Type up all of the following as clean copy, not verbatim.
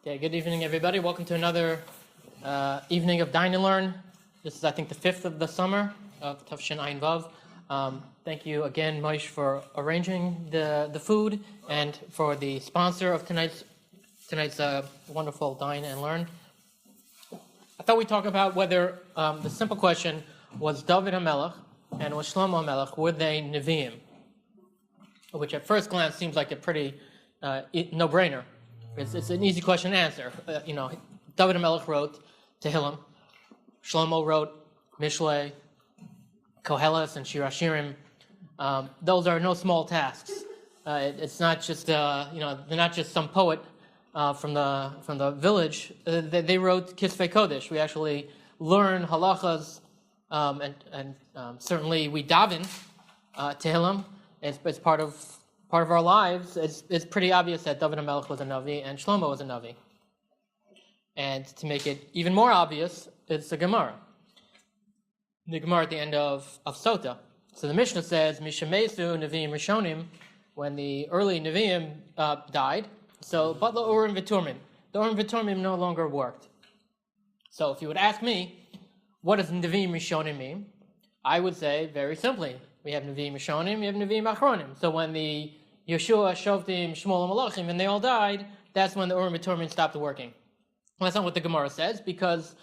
Okay, good evening, everybody. Welcome to another evening of Dine Learn. This is, I think, the fifth of the summer of Tafshin Ayin Vav. Thank you again, Moshe, for arranging the food and for the sponsor of tonight's wonderful Dine and Learn. I thought we'd talk about whether the simple question was David HaMelech and was Shlomo HaMelech, were they Nevi'im? Which at first glance seems like a pretty no-brainer. It's an easy question to answer. David HaMelech wrote Tehillim. Shlomo wrote Mishlei, Koheles, and Shir Hashirim. Those are no small tasks. It's not just they're not just some poet from the village. They wrote Kisvei Kodesh. We actually learn halachas, and certainly we daven Tehillim. It's part of our lives. It's pretty obvious that David HaMelech was a Navi and Shlomo was a Navi. And to make it even more obvious, it's the Gemara. The Gemara at the end of Sota. So the Mishnah says, Mishamesu Nevi'im Rishonim, when the early Nevi'im died, so but the Urim V'Tumim. The Urim V'Tumim no longer worked. So if you would ask me, what does Nevi'im Rishonim mean? I would say, very simply, we have Nevi'im Rishonim, we have Nevi'im Achronim. So when the Yeshua, Shovtim, Shmuel, and Malachim, and they all died, that's when the Urim and Tumim stopped working. Well, that's not what the Gemara says, because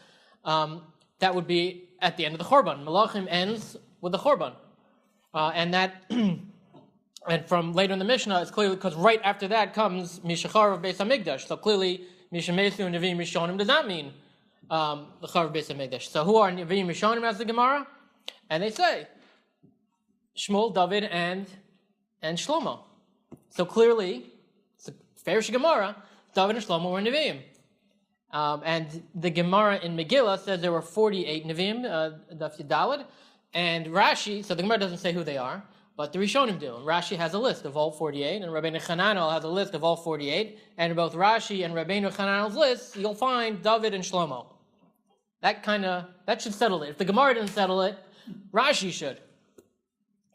that would be at the end of the Chorban. Malachim ends with the Chorban. And from later in the Mishnah, it's clearly because right after that comes Mishachar of Beis HaMikdash. So clearly, Mishamesu and Nevi'im Rishonim does not mean the Char of Beis HaMikdash. So who are Nevi'im Rishonim as the Gemara? And they say, Shmuel, David, and Shlomo. So clearly, it's a Farish Gemara, David and Shlomo were Nevi'im. And the Gemara in Megillah says there were 48 Nevi'im, Daf Yudalad, and Rashi, so the Gemara doesn't say who they are, but the Rishonim do. And Rashi has a list of all 48, and Rabbeinu Chananel has a list of all 48, and in both Rashi and Rabbeinu Chananel's lists, you'll find David and Shlomo. That should settle it. If the Gemara didn't settle it, Rashi should.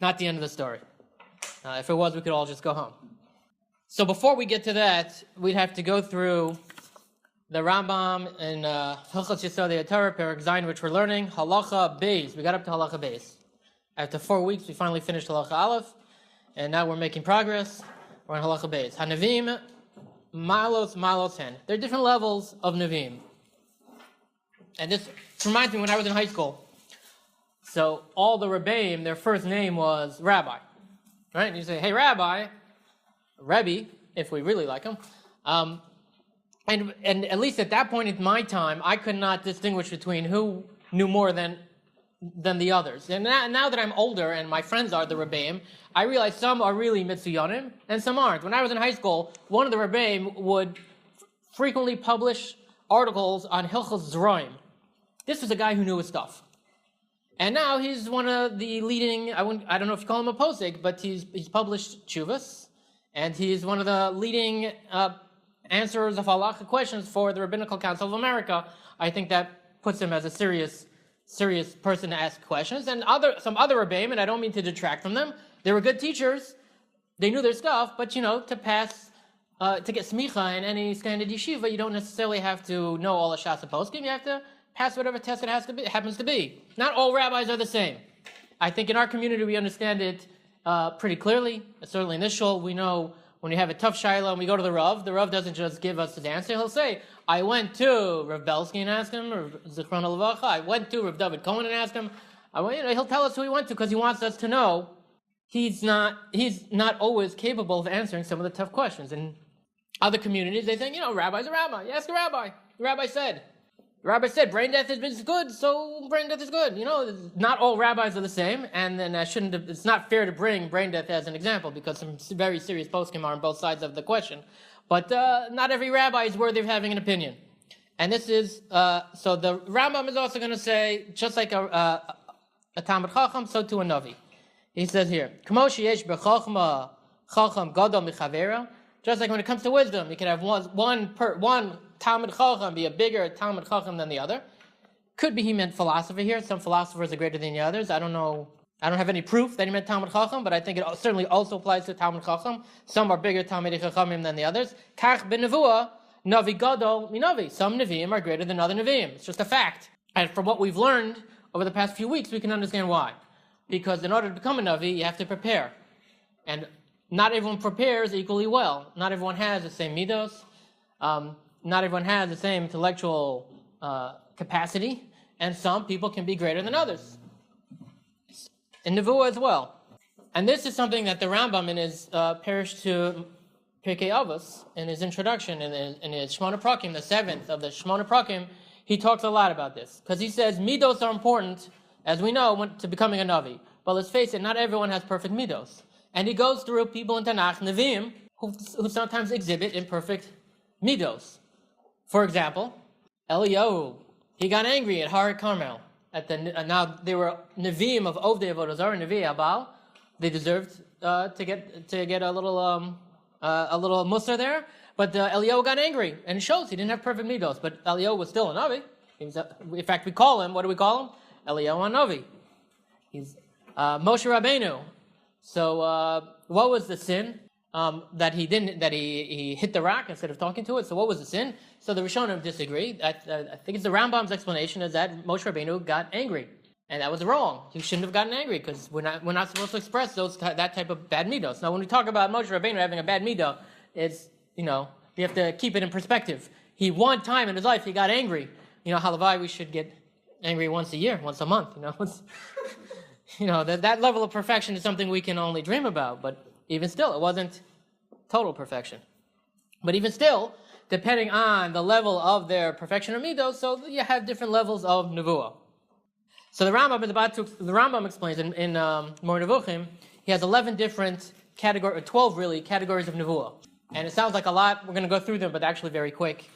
Not the end of the story. If it was, we could all just go home. So before we get to that, we'd have to go through the Rambam in Hilchos Yesodei HaTorah, Perek Zayin, which we're learning, Halacha Beis. We got up to Halacha Beis. After 4 weeks, we finally finished Halacha Aleph, and now we're making progress. We're on Halacha Beis. HaNevi'im, Malos Hen. There are different levels of Nevi'im. And this reminds me when I was in high school. So all the Rebbeim, their first name was Rabbi. Right? And you say, hey, Rabbi, Rebbe, if we really like him. And at least at that point in my time, I could not distinguish between who knew more than the others. And now that I'm older and my friends are the Rebbeim, I realize some are really Mitsuyanim and some aren't. When I was in high school, one of the Rebbeim would frequently publish articles on Hilchos Zroim. This was a guy who knew his stuff. And now he's one of the leading, I don't know if you call him a posek, but he's published Chuvas, and he's one of the leading answers of halacha questions for the Rabbinical Council of America. I think that puts him as a serious person to ask questions. And some other Rebbeim, and I don't mean to detract from them, they were good teachers, they knew their stuff, but to pass, to get smicha in any standard yeshiva, you don't necessarily have to know all the Shas poskim, you have to pass whatever test it happens to be. Not all rabbis are the same. I think in our community we understand it pretty clearly. Certainly in this shul, we know when we have a tough shaila and we go to the Rav doesn't just give us the answer. He'll say, I went to Rav Belsky and asked him, or Zichron Lavacha. I went to Rav David Cohen and asked him. He'll tell us who he went to because he wants us to know he's not always capable of answering some of the tough questions. In other communities, they think, rabbi's a rabbi. You ask a rabbi. The rabbi said. The rabbi said, brain death is good, so brain death is good. Not all rabbis are the same, and then it's not fair to bring brain death as an example because some very serious poskim are on both sides of the question. But not every rabbi is worthy of having an opinion. And this is, so the Rambam is also going to say, just like a Talmid Chacham, so too a Navi. He says here, K'mo sheyesh b'chochma chacham gadol michavera. Just like when it comes to wisdom, you can have one Talmid Chacham be a bigger Talmid Chacham than the other. Could be he meant philosophy here. Some philosophers are greater than the others. I don't know. I don't have any proof that he meant Talmid Chacham, but I think it certainly also applies to Talmid Chacham. Some are bigger Talmidei Chachamim than the others. Kach ben Nevuah, Navi gadol minavi. Some Nevi'im are greater than other Nevi'im. It's just a fact. And from what we've learned over the past few weeks, we can understand why. Because in order to become a Navi, you have to prepare. And not everyone prepares equally well. Not everyone has the same midos. Not everyone has the same intellectual capacity. And some people can be greater than others. In Nevuah as well. And this is something that the Rambam in his parish to Pirkei Avos, in his introduction, in his Shmona Prakim, the 7th of the Shmona Prakim, he talks a lot about this. Because he says midos are important, as we know, to becoming a Navi. But let's face it, not everyone has perfect midos. And he goes through people in Tanakh, Nevi'im, who sometimes exhibit imperfect midos. For example, Eliyahu, he got angry at Har Carmel. Now they were Nevi'im of Ovdei Avodah Zarah, Nevi'im Abal. They deserved to get a little musar there. But Eliyahu got angry, and it shows he didn't have perfect midos. But Eliyahu was still a Navi. In fact, we call him, what do we call him? Eliyahu Navi. He's Moshe Rabbeinu. So what was the sin? That he hit the rock instead of talking to it. So what was the sin? So the Rishonim disagree. I think it's the Rambam's explanation is that Moshe Rabbeinu got angry, and that was wrong. He shouldn't have gotten angry because we're not supposed to express that type of bad midos. Now, when we talk about Moshe Rabbeinu having a bad midah, it's you have to keep it in perspective. He one time in his life he got angry. Halavai, we should get angry once a year, once a month. That level of perfection is something we can only dream about. But even still, it wasn't total perfection. But even still, depending on the level of their perfection or midos, so you have different levels of nevuah. So the Rambam explains in Mor Nevuchim, he has 11 different categories, or 12 really, categories of nevuah. And it sounds like a lot. We're going to go through them, but actually very quick.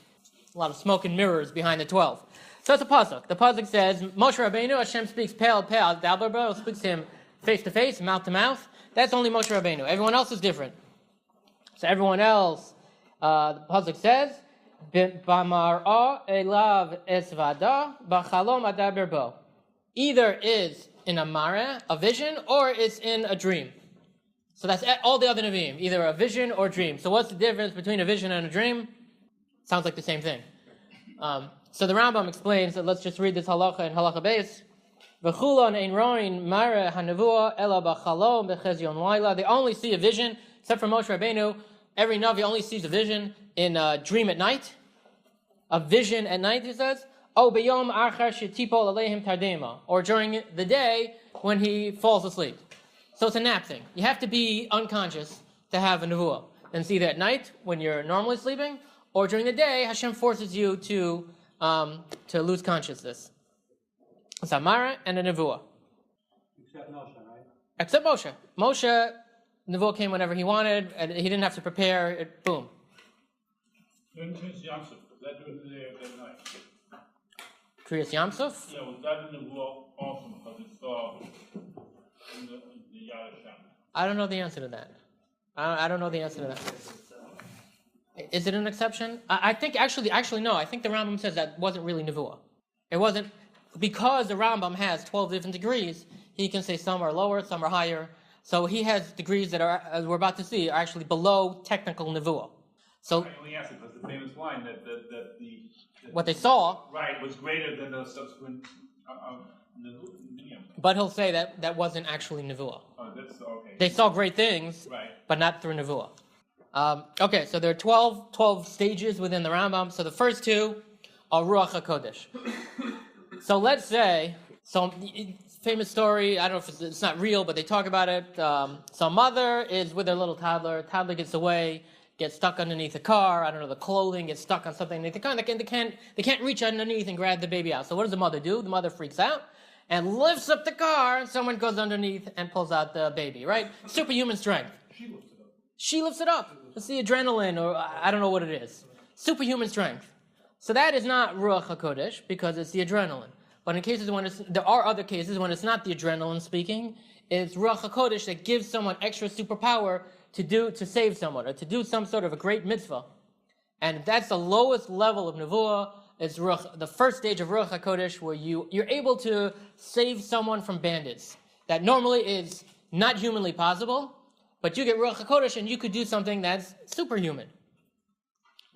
A lot of smoke and mirrors behind the 12. So it's a pasuk. The pasuk says, Moshe Rabbeinu, Hashem speaks pale, Dalbarba, speaks to him face to face, mouth to mouth. That's only Moshe Rabbeinu. Everyone else is different. So everyone else, the pasuk says, B'mar'a elav esvada, b'chalom adaber bo. Either is in a mara, a vision, or it's in a dream. So that's all the other Nevi'im, either a vision or dream. So what's the difference between a vision and a dream? Sounds like the same thing. So the Rambam explains that let's just read this halacha in halacha beis. V'chulon ein roin mara hanevuah ela b'chalom b'chezyon laila. They only see a vision, except for Moshe Rabbeinu. Every Navi only sees a vision in a dream at night. A vision at night, he says. O b'yom achar shetipol aleihim tardema. Or during the day when he falls asleep. So it's a nap thing. You have to be unconscious to have a nevuah. And it's either at night when you're normally sleeping, or during the day, Hashem forces you to lose consciousness. It's a mara and a nevuah. Except Moshe, right? Except Moshe. Moshe, nevuah came whenever he wanted, and he didn't have to prepare. Boom. Kriyas Yamsuf, was that during the day or that night? Kriyas Yamsuf? Yeah, was that in the world also because it saw in the Yad Hashem? I don't know the answer to that. I don't know the answer to that. Is it an exception? I think actually no. I think the Rambam says that wasn't really nevuah. It wasn't because the Rambam has 12 different degrees. He can say some are lower, some are higher. So he has degrees that are, as we're about to see, are actually below technical nevuah. So I only asked it because the famous line that what they saw, right, was greater than the subsequent Nevi'im. But he'll say that wasn't actually nevuah. Oh, that's okay. They saw great things, right, but not through nevuah. Okay, so there are 12 stages within the Rambam. So the first two are Ruach HaKodesh. So let's say, famous story, I don't know if it's not real, but they talk about it. Some mother is with their little toddler. Toddler gets away, gets stuck underneath a car. I don't know, the clothing gets stuck on something underneath the car. They can't reach underneath and grab the baby out. So what does the mother do? The mother freaks out and lifts up the car, and someone goes underneath and pulls out the baby, right? Superhuman strength. She lifts it up. It's the adrenaline, or I don't know what it is. Superhuman strength. So that is not Ruach HaKodesh, because it's the adrenaline. But in cases when there are other cases when it's not the adrenaline speaking, it's Ruach HaKodesh that gives someone extra superpower to save someone, or to do some sort of a great mitzvah. And that's the lowest level of Nevuah. It's the first stage of Ruach HaKodesh, where you're able to save someone from bandits. That normally is not humanly possible, but you get Ruach HaKodesh and you could do something that's superhuman.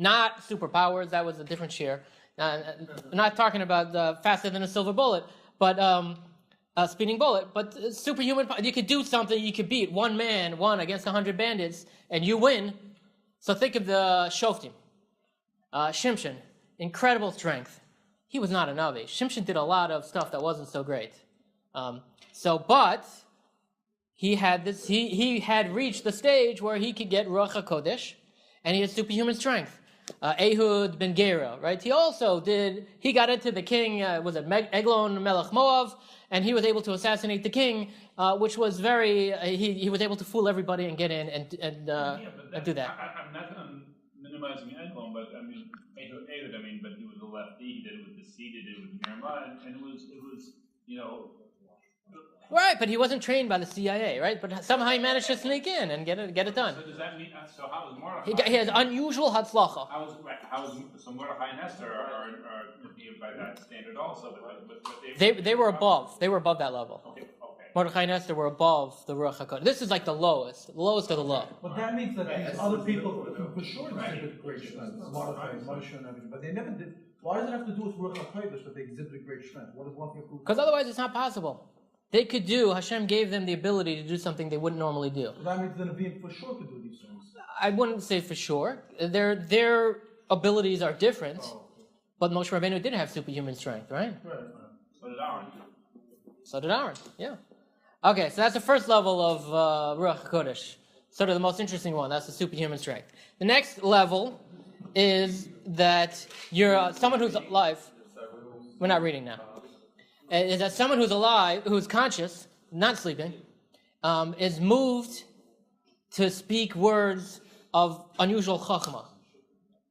not superpowers. That was a different share. Not talking about faster than a silver bullet, but a speeding bullet. But superhuman. You could do something. You could beat one against 100 bandits, and you win. So think of the Shoftim. Shimshon, incredible strength. He was not a Navi. Shimshon did a lot of stuff that wasn't so great. But he had this. He had reached the stage where he could get Ruach HaKodesh, and he had superhuman strength. Ehud ben Gera, right? He also did. He got into the king. Was it Eglon Melech Moav, and he was able to assassinate the king, which was very. He was able to fool everybody and get in and do that. I'm not minimizing Eglon, but I mean Ehud. I mean, but he was a lefty. He did it with the C. He did it with Nirma, and it was Right, but he wasn't trained by the CIA, right? But somehow he managed to sneak in and get it done. So does that mean? So how was Mordechai? He has unusual hatzlacha. So Mordechai and Esther are by that standard also, but They were above. They were above that level. Okay. Mordechai and Esther were above the Ruach HaKodesh. This is like the lowest of the low. But that means that these other people, for sure, exhibit great strength. Mordechai, Moshe, and everything. But they never did. Why does it have to do with Ruach HaKodesh that they exhibited great strength? What does one thing prove? Because otherwise it's not possible. They could do, Hashem gave them the ability to do something they wouldn't normally do. So that means the Nevi'im for sure could do these things. I wouldn't say for sure. Their abilities are different, but Moshe Rabbeinu did have superhuman strength, right? Right. So did Aaron, yeah. Okay, so that's the first level of Ruach HaKodesh. Sort of the most interesting one. That's the superhuman strength. The next level is that you're someone who's alive. We're not reading now. Is that someone who's alive, who's conscious, not sleeping, is moved to speak words of unusual chachma,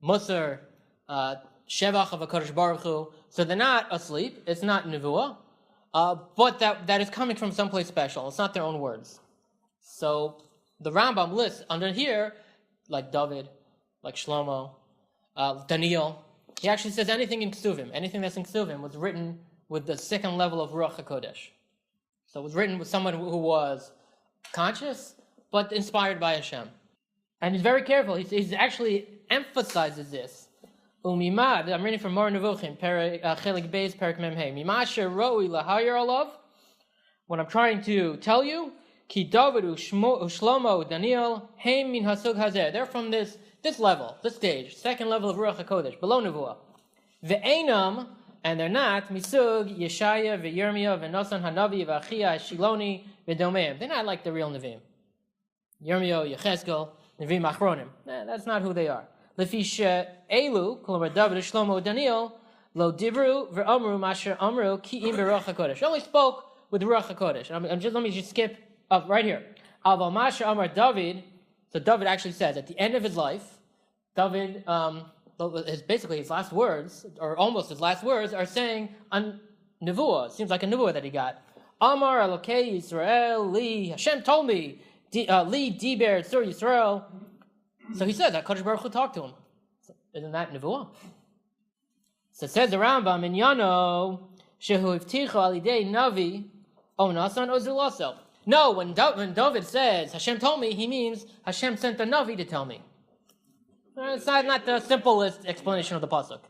musar, shevach of HaKadosh Baruch Hu. So they're not asleep. It's not nevuah, but that is coming from someplace special. It's not their own words. So the Rambam lists under here, like David, like Shlomo, Daniel. He actually says anything in Ksuvim, anything that's in Ksuvim was written with the second level of Ruach HaKodesh. So it was written with someone who was conscious, but inspired by Hashem. And he's very careful. He actually emphasizes this. Umimad, I'm reading from Mor Nevuchim, Chelik Beis, Perik Memhei. Mimasher Roi Lahayar Olav. What I'm trying to tell you, Ki David Ushlomo Daniel, Heim Min Hasug Hazer. They're from this level, this stage, second level of Ruach HaKodesh, below Nevuah. Ve'enam, and they're not Misug, Yeshaya, Ve'yirmiyah, Ve'nosan Hanavi, Ve'achia, Shiloni, Ve'domeim. They're not like the real Nevi'im. Yirmiyah, Yecheskel, Nevi'im Achronim. That's not who they are. Lefish Elu, Kolomar David, Shlomo, Daniel, Lo Dibru, Ve'omru, Masher Omru, Ki'im Be'ruach HaKodesh. They only spoke with Ruach HaKodesh. Let me just skip up right here. Aval Masher Amar David. So David actually says at the end of his life, David, basically his last words, or almost his last words, are saying on Nevuah. It seems like a Nevuah that he got. Amar Elokei Yisrael Li, Hashem told me, Li Diber Tzur Yisrael. So he said that Kadosh Baruch Hu talked to him. So isn't that Nevuah? So it says the Rambam in Yano, Shehu Ifticha Alidei Navi, Onasan Ozulaso. No, when David says, Hashem told me, he means Hashem sent the Navi to tell me. It's not the simplest explanation of the pasuk.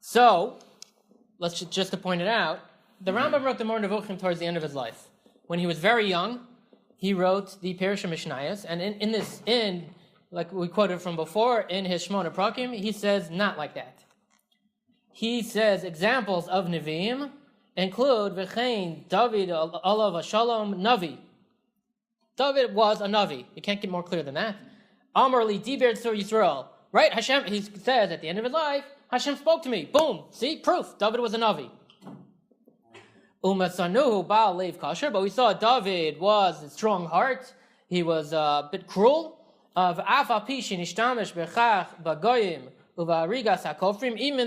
So, let's just to point it out, the Rambam wrote the Mor Nevuchim towards the end of his life. When he was very young, he wrote the Perush Mishnayos, and in like we quoted from before, in his Shmona Prakim, he says not like that. He says examples of Nevi'im include V'chein David Olav Shalom Navi. David was a Navi. You can't get more clear than that. Amar Li Diber Tzur Yisrael. Right? Hashem, he says at the end of his life, Hashem spoke to me. Boom. See? Proof. David was a Navi. Umasanuhu Baal Leiv Kasher. But we saw David was a strong heart. He was a bit cruel. Even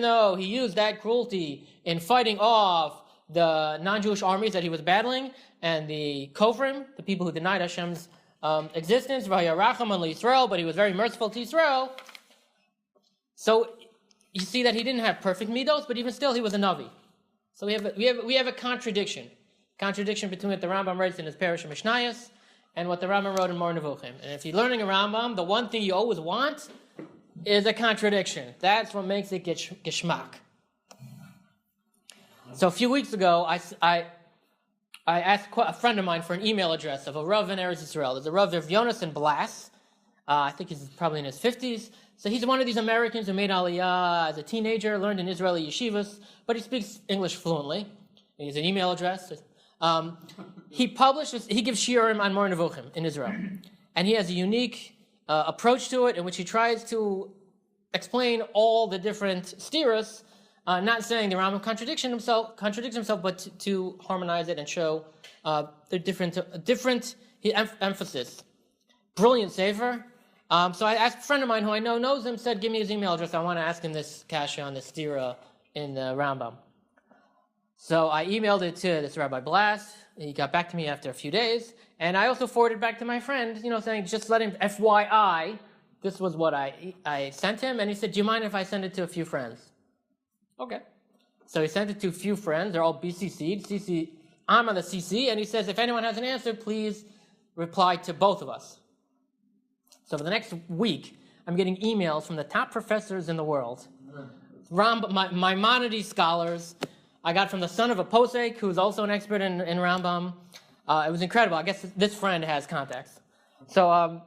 though he used that cruelty in fighting off the non-Jewish armies that he was battling, and the Kofrim, the people who denied Hashem's existence, but he was very merciful to Israel. So you see that he didn't have perfect midos, but even still he was a Navi. So we have a contradiction between what the Rambam writes in his Perush Mishnayos and what the Rambam wrote in Moreh Nevuchim. And if you're learning a Rambam, the one thing you always want is a contradiction. That's what makes it geschmack. So a few weeks ago, I asked a friend of mine for an email address of a Rav in Eretz Yisrael. There's a Rav of Jonas and Blas. I think he's probably in his 50s. So he's one of these Americans who made Aliyah as a teenager, learned in Israeli yeshivas, but he speaks English fluently. He has an email address. He gives shiurim on Moreh Nevuchim in Israel. And he has a unique approach to it in which he tries to explain all the different stiras, not saying the Rambam contradicts himself, but to harmonize it and show the different emphasis. Brilliant sefer. So I asked a friend of mine who I know knows him, said, give me his email address. I want to ask him this kasha on this stira in the Rambam. So I emailed it to this Rabbi Blas. He got back to me after a few days. And I also forwarded back to my friend, saying, just let him, FYI, this was what I sent him. And he said, do you mind if I send it to a few friends? Okay. So he sent it to a few friends. They're all BCC'd. I'm on the CC. And he says, if anyone has an answer, please reply to both of us. So for the next week, I'm getting emails from the top professors in the world. Maimonides scholars. I got from the son of a posek, who's also an expert in Rambam. It was incredible. I guess this friend has contacts. So how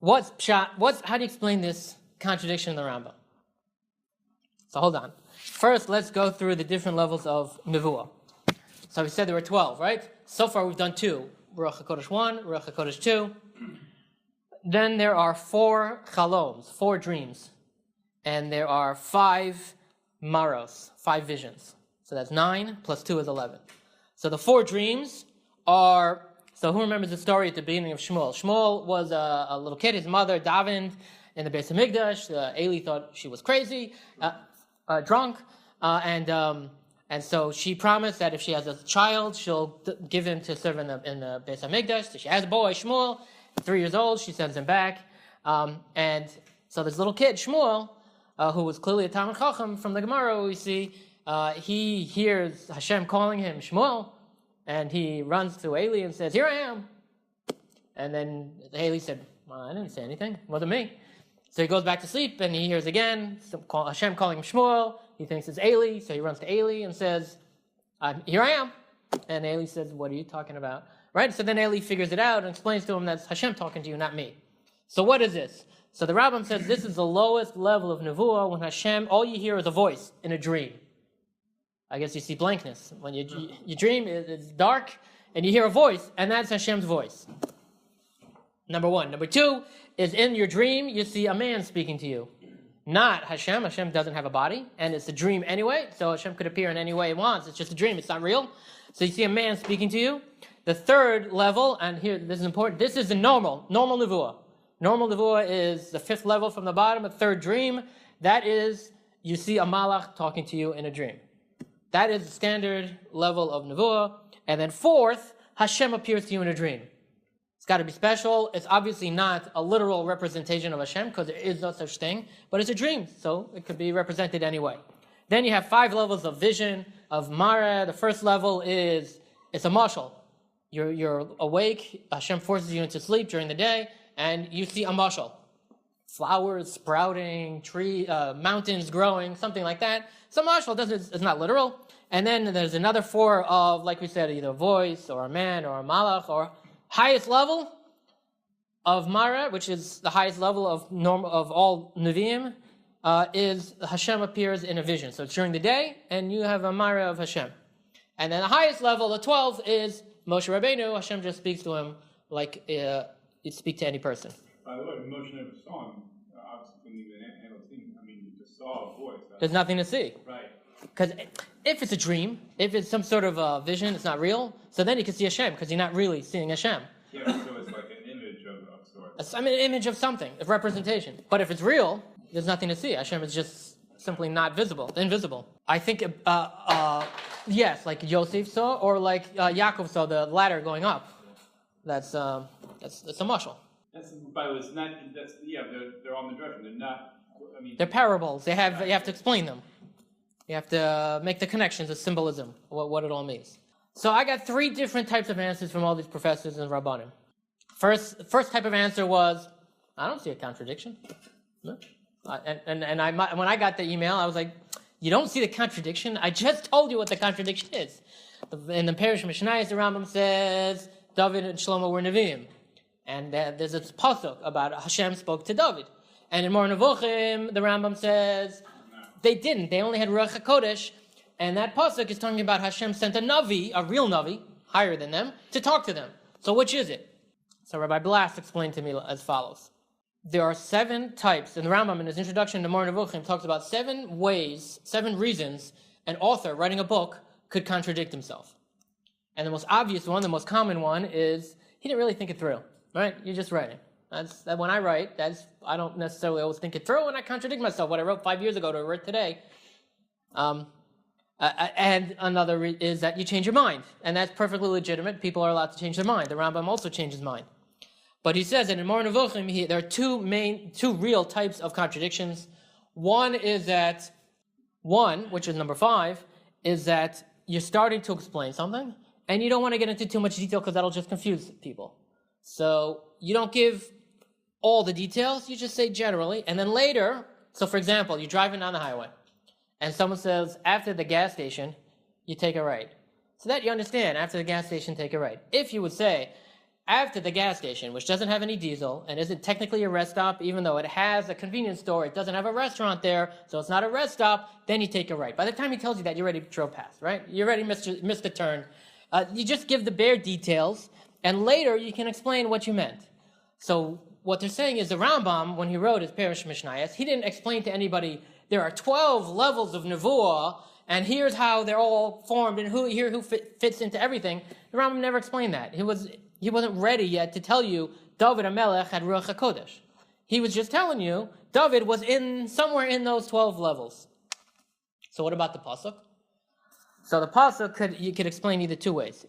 do you explain this contradiction in the Rambam? So hold on. First, let's go through the different levels of Nevuah. So we said there were 12, right? So far we've done 2. Ruach HaKodesh 1, Ruach HaKodesh 2. Then there are 4 chaloms, 4 dreams. And there are 5 maros, 5 visions. So that's 9 plus 2 is 11. So the 4 dreams are, so who remembers the story at the beginning of Shmuel? Shmuel was a little kid. His mother davened in the Beis HaMikdash. Eli thought she was crazy, drunk. And so she promised that if she has a child, she'll give him to serve in the Beis HaMikdash. So she has a boy, Shmuel, 3 years old. She sends him back. And so this little kid, Shmuel, who was clearly a Talmid Chacham from the Gemara, we see, he hears Hashem calling him Shmuel, and he runs to Eli and says, here I am. And then Eli said, well, I didn't say anything. It wasn't me. So he goes back to sleep, and he hears again Hashem calling him Shmuel. He thinks it's Eli, so he runs to Eli and says, here I am. And Eli says, what are you talking about? Right? So then Eli figures it out and explains to him that's Hashem talking to you, not me. So what is this? So the Rambam says this is the lowest level of Nevuah when Hashem, all you hear is a voice in a dream. I guess you see blankness. When you dream, it's dark, and you hear a voice, and that's Hashem's voice. Number 1. Number 2 is in your dream, you see a man speaking to you. Not Hashem. Hashem doesn't have a body, and it's a dream anyway, so Hashem could appear in any way he wants. It's just a dream. It's not real. So you see a man speaking to you. The 3rd level, and here, this is important, this is the normal Nevuah. Normal Nevuah is the 5th level from the bottom, a 3rd dream. That is, you see a malach talking to you in a dream. That is the standard level of Nevuah. And then 4th, Hashem appears to you in a dream. It's got to be special. It's obviously not a literal representation of Hashem, because there is no such thing, but it's a dream, so it could be represented anyway. Then you have 5 levels of vision, of Mara. The first level is, it's a mashal. You're awake, Hashem forces you into sleep during the day, and you see a mashal. Flowers sprouting, mountains growing, something like that. So mashal it's not literal. And then there's another 4 of, like we said, either a voice, or a man, or a malach, or highest level of Mara, which is the highest level of all Nevi'im, is Hashem appears in a vision. So it's during the day, and you have a Mara of Hashem. And then the highest level, the 12th, is Moshe Rabbeinu. Hashem just speaks to him like you'd speak to any person. By the way, Moshe never saw him. Obviously, couldn't even handle seeing. I mean, you just saw a voice. There's nothing to see. Right. Because if it's a dream, if it's some sort of vision, it's not real, so then you can see Hashem, because you're not really seeing Hashem. Yeah, so it's like an image of sorts. I mean, an image of something, of representation. But if it's real, there's nothing to see. Hashem is just simply not visible, invisible. I think, yes, like Yosef saw, or like Yaakov saw the ladder going up. That's a mashal. By the way, it's not. They're on the direction. They're not. I mean, they're parables. You have to explain them. You have to make the connections, the symbolism, what it all means. So I got 3 different types of answers from all these professors and Rabbanim. First type of answer was, I don't see a contradiction. No. When I got the email, I was like, you don't see the contradiction? I just told you what the contradiction is. In the Parish Mishnayos, the Rambam says David and Shlomo were Nevi'im. And there's a pasuk about Hashem spoke to David. And in Mor Nevuchim, the Rambam says they didn't. They only had Ruach HaKodesh. And that pasuk is talking about Hashem sent a Navi, a real Navi, higher than them, to talk to them. So which is it? So Rabbi Blas explained to me as follows. There are 7 types, and the Rambam in his introduction to Mor Nevuchim talks about 7 ways, 7 reasons an author writing a book could contradict himself. And the most obvious one, the most common one, is he didn't really think it through, right? You're just writing. When I write, I don't necessarily always think it through, and I contradict myself. What I wrote 5 years ago to write today. And another is that you change your mind, and that's perfectly legitimate. People are allowed to change their mind. The Rambam also changed his mind. But he says that in Mor Nevuchim, there are two real types of contradictions. One, which is number 5, is that you're starting to explain something, and you don't want to get into too much detail because that'll just confuse people. So you don't give all the details, you just say generally, and then later, so for example, you're driving down the highway, and someone says, after the gas station, you take a right. So that you understand, after the gas station, take a right. If you would say, after the gas station, which doesn't have any diesel and isn't technically a rest stop, even though it has a convenience store, it doesn't have a restaurant there, so it's not a rest stop, then you take a right. By the time he tells you that, you're ready to drove past, right? You're ready to miss the turn. You just give the bare details, and later you can explain what you meant. So what they're saying is the Rambam, when he wrote his Parish Mishnayos, he didn't explain to anybody, there are 12 levels of Nevuah, and here's how they're all formed, and who fits into everything. The Rambam never explained that. He wasn't ready yet to tell you David HaMelech had Ruach HaKodesh. He was just telling you David was somewhere in those 12 levels. So what about the pasuk? So the pasuk you could explain either 2 ways.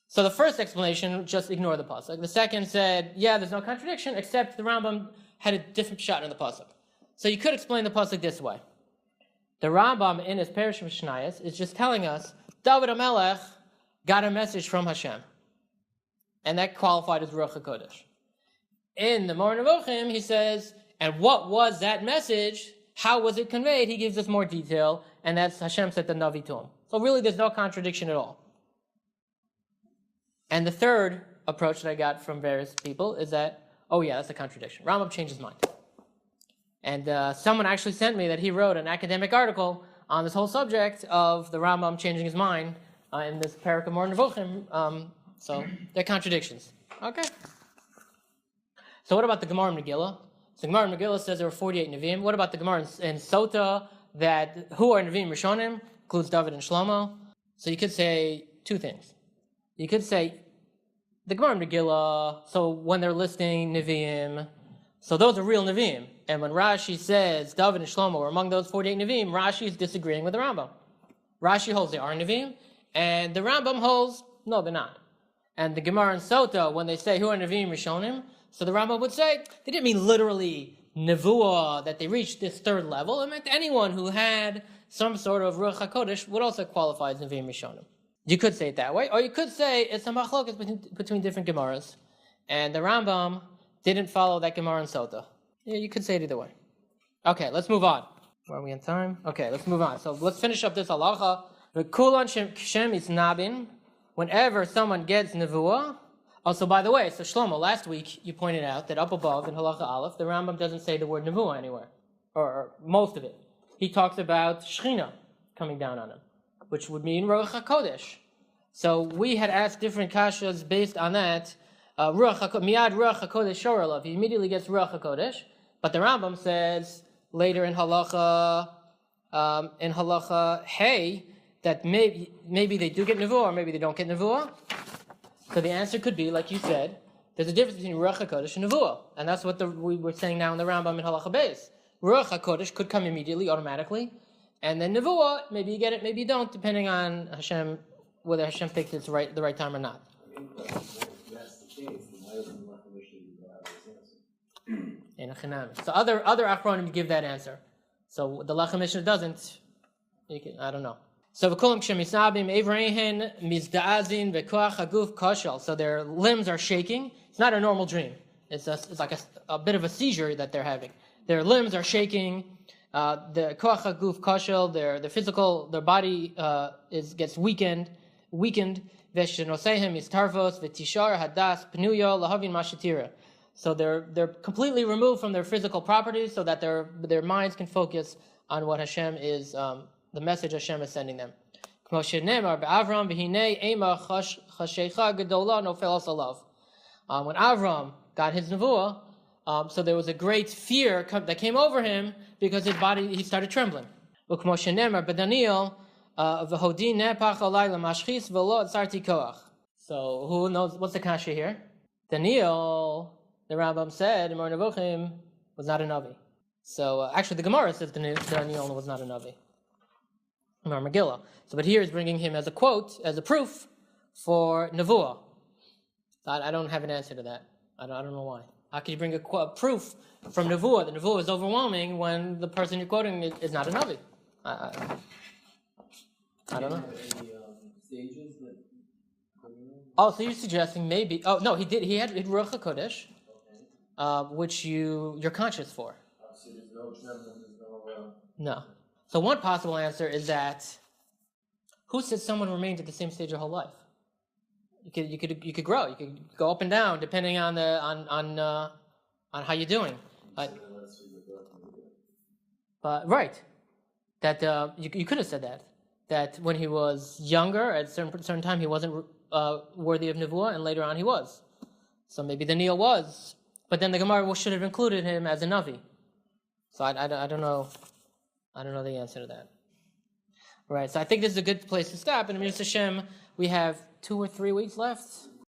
So the first explanation, just ignore the pasuk. The second said, yeah, there's no contradiction, except the Rambam had a different shot in the pasuk. So you could explain the pasuk this way. The Rambam in his Parish Mishnayos is just telling us David HaMelech got a message from Hashem, and that qualified as Ruach HaKodesh. In the Mor Nevuchim, he says, and what was that message? How was it conveyed? He gives us more detail, and that's Hashem sent the Navi to him. So really, there's no contradiction at all. And the third approach that I got from various people is that, oh yeah, that's a contradiction. Rambam changed his mind. And someone actually sent me that he wrote an academic article on this whole subject of the Rambam changing his mind in this Parak of Mor Nevuchim. So they're contradictions. Okay. So what about the Gemara in Megillah? So the Gemara in Megillah says there were 48 Nevi'im. What about the Gemara in Sota that who are Nevi'im Rishonim? Includes David and Shlomo. So you could say 2 things. You could say the Gemara in Megillah, so when they're listing Nevi'im, so those are real Nevi'im. And when Rashi says David and Shlomo were among those 48 Nevi'im, Rashi is disagreeing with the Rambam. Rashi holds they are Nevi'im, and the Rambam holds, no, they're not. And the Gemara in Sota, when they say who are Nevi'im Rishonim, so the Rambam would say, they didn't mean literally Nevuah, that they reached this 3rd level. It meant anyone who had some sort of Ruach HaKodesh would also qualify as Nevi'im Rishonim. You could say it that way, or you could say it's a machlokas between different Gemaras, and the Rambam didn't follow that Gemara in Sota. Yeah, you could say it either way. Okay, let's move on. Are we on time? Okay, let's move on. So let's finish up this halacha. V'kulan shem isnabin. Whenever someone gets nevuah. Also, by the way, so Shlomo, last week you pointed out that up above in halacha aleph, the Rambam doesn't say the word nevuah anywhere, or most of it. He talks about Shechina coming down on him, which would mean Ruach HaKodesh. So we had asked different kashas based on that. Miyad Ruach HaKodesh Shor Alav. He immediately gets Ruach HaKodesh. But the Rambam says later in halacha hey, that maybe they do get nevuah or maybe they don't get nevuah. So the answer could be, like you said, there's a difference between Ruach HaKodesh and nevuah. And that's what we were saying now in the Rambam in halacha beis. Ruach HaKodesh could come immediately, automatically. And then nevuah, maybe you get it, maybe you don't, depending on Hashem, whether Hashem thinks it's the right time or not. So other Achronim give that answer. So the Lechem Mishnah doesn't. I don't know. So v'kulam kshemisnabim evrehen mizda'azin v'koach haguf koshel. So their limbs are shaking. It's not a normal dream. It's like a bit of a seizure that they're having. Their limbs are shaking. The koach haguf koshel, their body gets weakened. V'shenosehem istarvos v'tishar hadas pnuyo lahavin mashatira. So they're completely removed from their physical properties, so that their minds can focus on what Hashem is, the message Hashem is sending them. When Avram got his Nevuah, so there was a great fear that came over him because he started trembling. So who knows what's the kasha here? Daniel, the Rambam said, Mor Nevuchim was not a Navi. So actually the Gemara says Daniel was not a Navi. Megillah. So but here is bringing him as a quote, as a proof for Nevuah. So I don't have an answer to that. I don't know why. How can you bring a proof from Nevuah? The Nevuah is overwhelming when the person you're quoting is not a Navi. I don't know. Oh, so you're suggesting maybe? Oh no, he did. He had Ruach HaKodesh, which you're conscious for. So there's no trembling, No. So one possible answer is that who said someone remained at the same stage their whole life? You could grow. You could go up and down depending on how you're doing. But right, that you could have said that when he was younger at a certain time he wasn't worthy of Nevuah, and later on he was. So maybe Daniel was, but then the Gemara should have included him as a Navi. So I don't know. I don't know the answer to that. Right, so I think this is a good place to stop. And Amir Hashem, we have 2 or 3 weeks left.